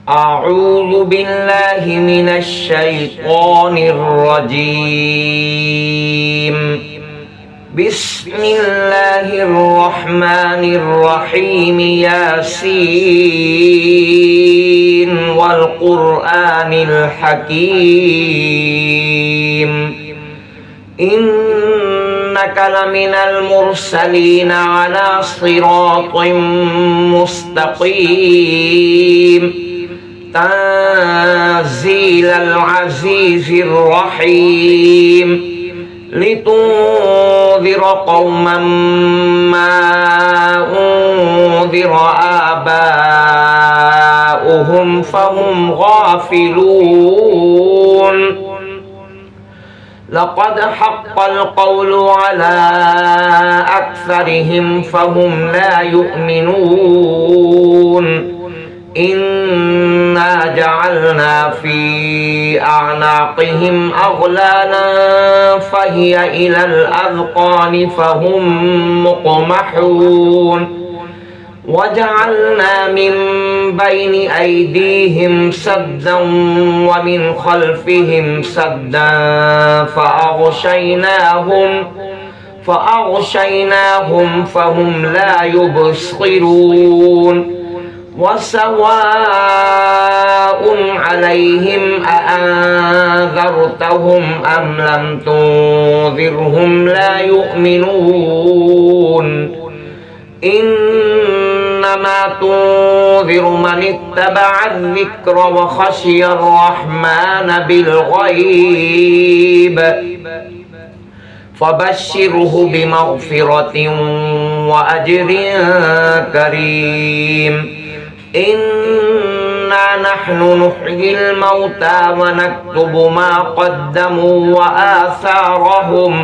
أعوذ بالله من الشيطان الرجيم. بسم الله الرحمن الرحيم. ياسين والقرآن الحكيم إنك لمن المرسلين على صراط مستقيم تنزيل العزيز الرحيم لتنذر قوما ما أنذر آباؤهم فهم غافلون. لقد حق القول على أكثرهم فهم لا يؤمنون. إنا جعلنا في أعناقهم أغلالا فهي إلى الأذقان فهم مقمحون. وجعلنا من بين أيديهم سدا ومن خلفهم سدا فأغشيناهم فهم لا يبصرون. وسواء عليهم أأنذرتهم أم لم تنذرهم لا يؤمنون. إنما تنذر من اتبع الذكر وخشي الرحمن بالغيب فبشره بمغفرة وأجر كريم. إنا نحن نحيي الموتى ونكتب ما قدموا وآثارهم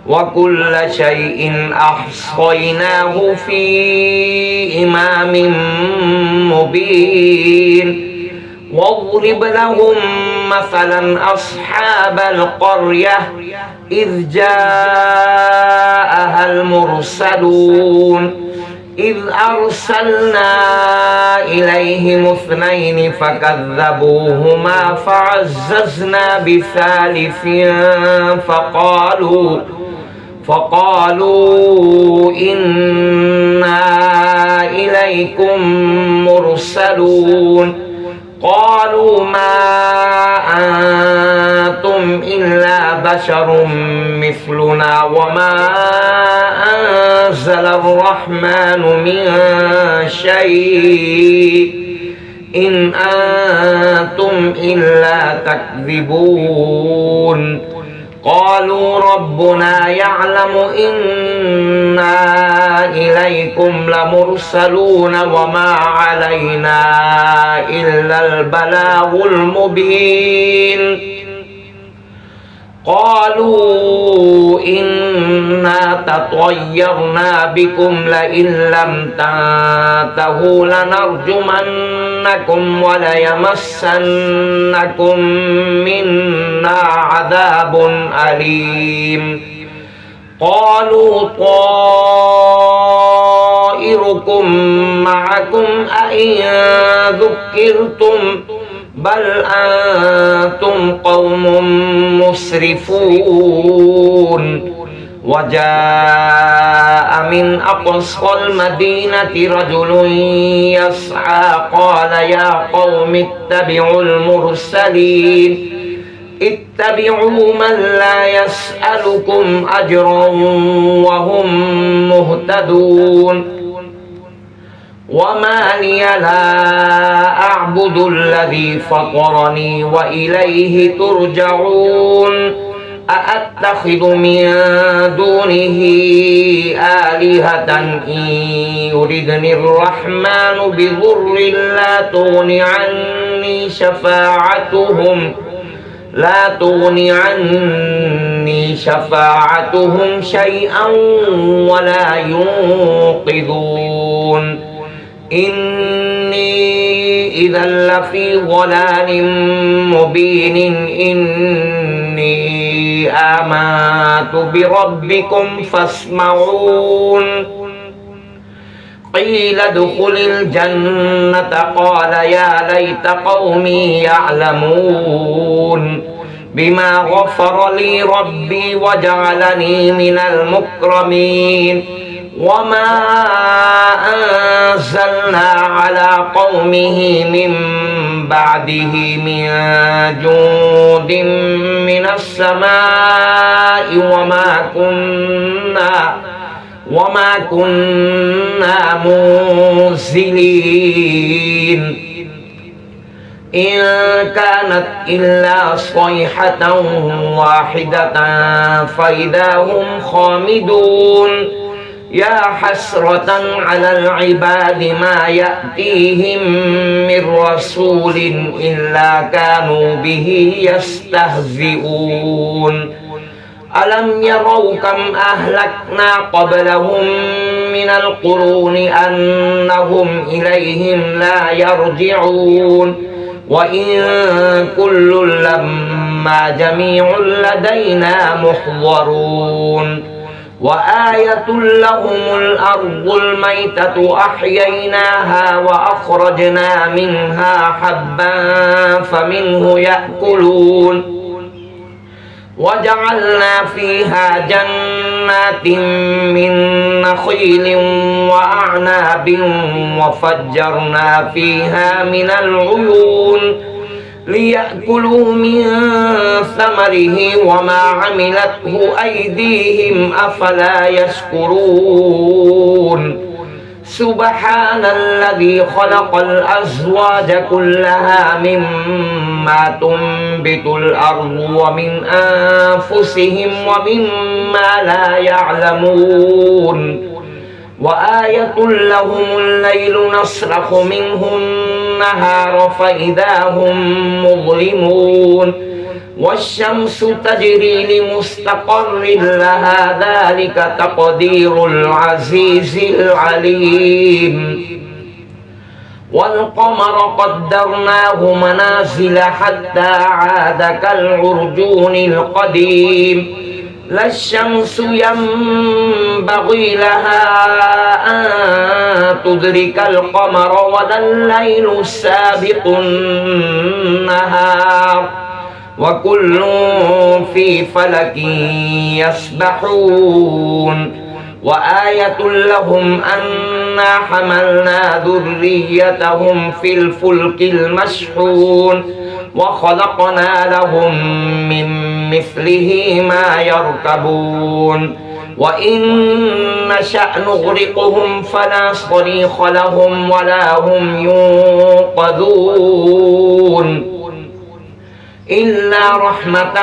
وكل شيء أحصيناه في إمام مبين. واضرب لهم مثلا أصحاب القرية إذ جاءها المرسلون إذ أرسلنا إليهم اثنين فكذبوهما فعززنا بثالث فقالوا إنا إليكم مرسلون. قالوا ما أنتم إلا بشر مثلنا وما أنزل الرحمن من شيء إن أنتم إلا تكذبون. قالوا ربنا يعلم إنا إليكم لمرسلون وما علينا إلا البلاغ المبين. قالوا إنا تطيرنا بكم لئن لم تنتهوا لنرجمنكم وليمسنكم منا عذاب أليم. قالوا طائركم معكم أئن ذكرتم بل أنتم قوم مسرفون. وجاء من أقصى المدينة رجل يسعى قال يا قوم اتبعوا المرسلين اتبعوا من لا يسألكم أجرا وهم مهتدون. وما لي لا أعبد الذي فطرني وإليه ترجعون. أأتخذ من دونه آلهة إن يردني الرحمن بضر لا تغني عني شفاعتهم شيئا ولا ينقذون. إني إذا لفي ضلال مبين. إني آمنت بربكم فاسمعون. قيل ادخل الجنة قال يا ليت قومي يعلمون بما غفر لي ربي وجعلني من المكرمين وما أنزلنا على قومه من بعده من جند من السماء وما كنا منزلين إن كانت إلا صيحة واحدة فإذا هم خامدون يا حسرة على العباد ما يأتيهم من رسول إلا كانوا به يستهزئون ألم يروا كم أهلكنا قبلهم من القرون أنهم إليهم لا يرجعون وإن كل لما جميع لدينا محضرون وآية لهم الأرض الميتة أحييناها وأخرجنا منها حبا فمنه يأكلون وجعلنا فيها جنات من نخيل وأعناب وفجرنا فيها من العيون ليأكلوا من ثمره وما عملته أيديهم أفلا يشكرون سبحان الذي خلق الأزواج كلها مما تنبت الأرض ومن أنفسهم ومما لا يعلمون وآية لهم الليل نسلخ منه النهار فإذا هم مظلمون والشمس تجري لمستقر لها ذلك تقدير العزيز العليم والقمر قدرناه منازل حتى عاد كالعرجون القديم لا الشمس ينبغي لها أن تدرك القمر ولا الليل سابق النهار وكل في فلك يسبحون وآية لهم أنا حملنا ذريتهم في الفلك المشحون وخلقنا لهم من مثله ما يركبون وإن نشأ نغرقهم فلا صريخ لهم ولا هم ينقذون إلا رحمة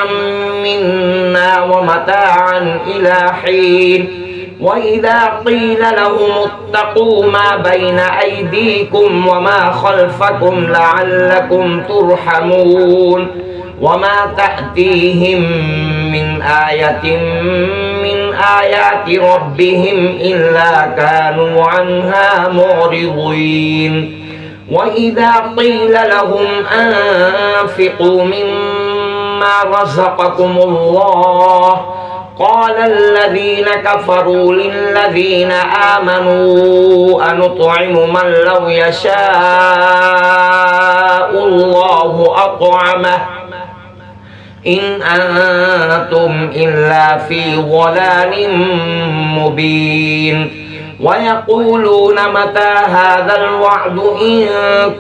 منا ومتاعا إلى حين وإذا قيل لهم اتقوا ما بين أيديكم وما خلفكم لعلكم ترحمون وما تأتيهم من آية من آيات ربهم إلا كانوا عنها معرضين وإذا قيل لهم أنفقوا مما رزقكم الله قال الذين كفروا للذين آمنوا أنطعم من لو يشاء الله أطعمه إن أنتم إلا في ضلال مبين ويقولون متى هذا الوعد إن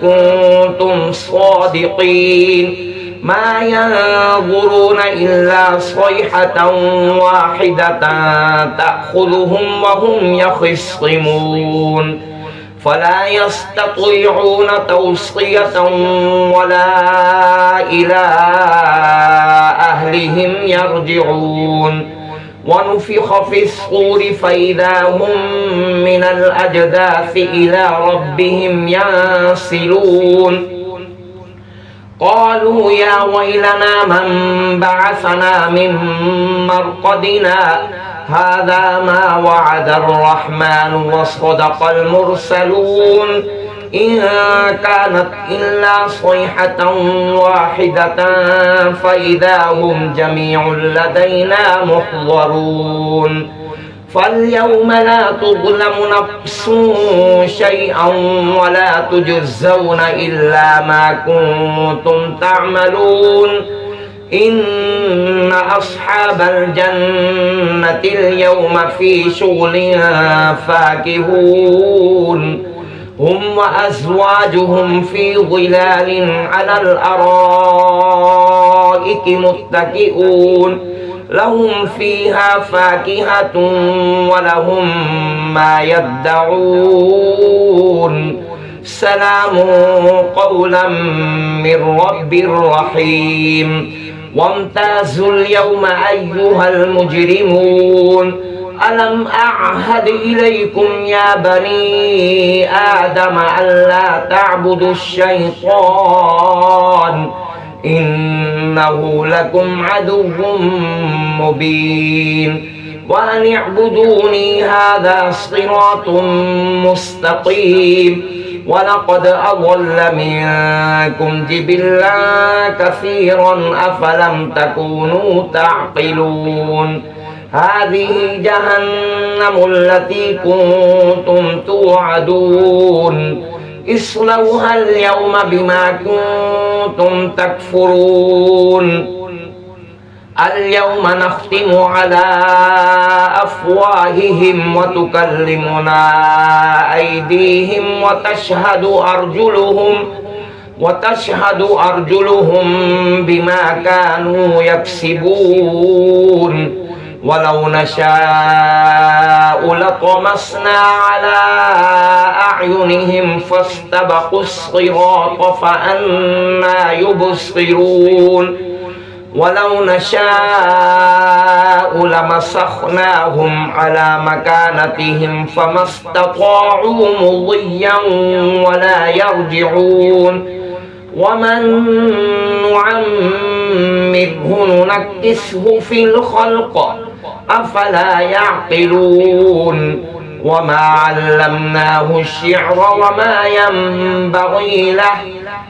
كنتم صادقين ما ينظرون إلا صيحة واحدة تأخذهم وهم يخصمون فلا يستطيعون توصية ولا إلى أهلهم يرجعون ونفخ في الصور فإذا هم من الأجداث إلى ربهم ينسلون قالوا يا ويلنا من بعثنا من مرقدنا هذا ما وعد الرحمن وصدق المرسلون إن كانت إلا صيحة واحدة فإذا هم جميع لدينا محضرون فاليوم لا تظلم نفس شيئا ولا تجزون إلا ما كنتم تعملون إن أصحاب الجنة اليوم في شغل فاكهون هم وأزواجهم في ظلال على الأرائك متكئون لهم فيها فاكهة ولهم ما يدعون سلام قولا من رب رحيم وامتازوا اليوم أيها المجرمون ألم أعهد إليكم يا بني آدم ألا تعبدوا الشيطان إنه لكم عدو مبين وأن اعبدوني هذا صراط مستقيم ولقد أضل منكم جبلا كثيرا أفلم تكونوا تعقلون هذه جهنم التي كنتم توعدون اصلوها اليوم بما كنتم تكفرون اليوم نختم على أفواههم وتكلمنا أيديهم وتشهد أرجلهم بما كانوا يكسبون ولو نشاء لطمسنا على أعينهم فاستبقوا الصراط فأنى يبصرون ولو نشاء لمسخناهم على مكانتهم فما استطاعوا مضيا ولا يرجعون ومن نعمره ننكسه في الخلق أفلا يعقلون وما علمناه الشعر وما ينبغي له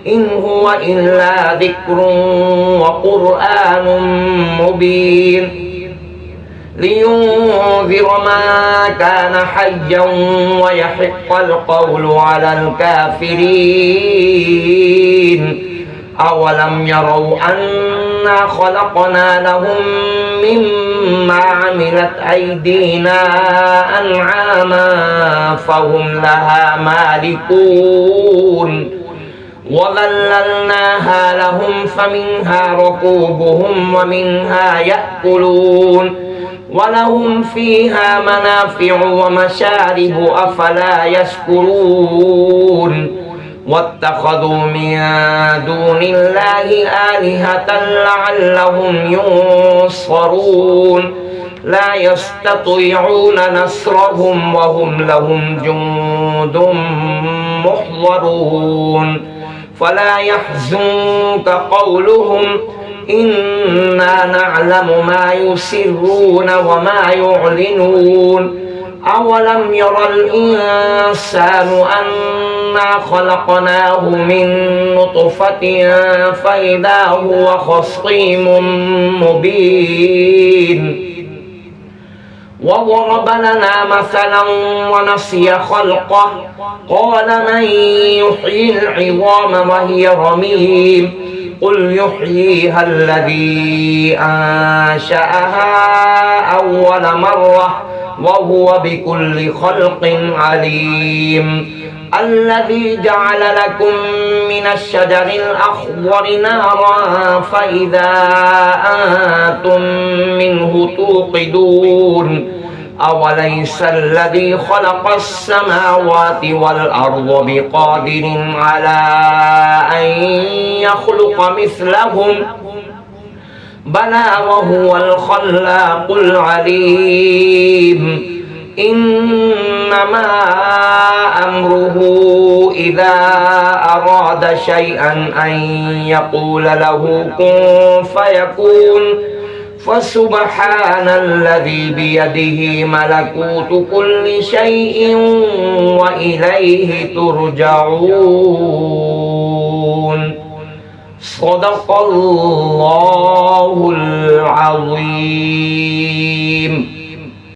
إن هو إلا ذكر وقرآن مبين لينذر من كان حيا ويحق القول على الكافرين أولم يروا أنا خلقنا لهم مما عملت أيدينا أنعاما فهم لها مالكون وذللناها لهم فمنها ركوبهم ومنها يأكلون ولهم فيها منافع ومشارب أفلا يشكرون واتخذوا من دون الله آلهة لعلهم ينصرون لا يستطيعون نصرهم وهم لهم جند محضرون فلا يحزنك قولهم إنا نعلم ما يسرون وما يعلنون أولم يرى الإنسان أنا خلقناه من نطفة فإذا هو خصيم مبين وضرب لنا مثلا ونسي خلقه قال من يحيي العظام وهي رميم قل يحييها الذي أنشأها أول مرة وهو بكل خلق عليم الذي جعل لكم من الشجر الأخضر نارا فإذا أنتم منه توقدون أوليس الذي خلق السماوات والأرض بقادر على أن يخلق مثلهم بلى وهو الخلاق العليم إنما أمره إذا أراد شيئا أن يقول له كن فيكون فسبحان الذي بيده ملكوت كل شيء وإليه ترجعون صدق الله العظيم.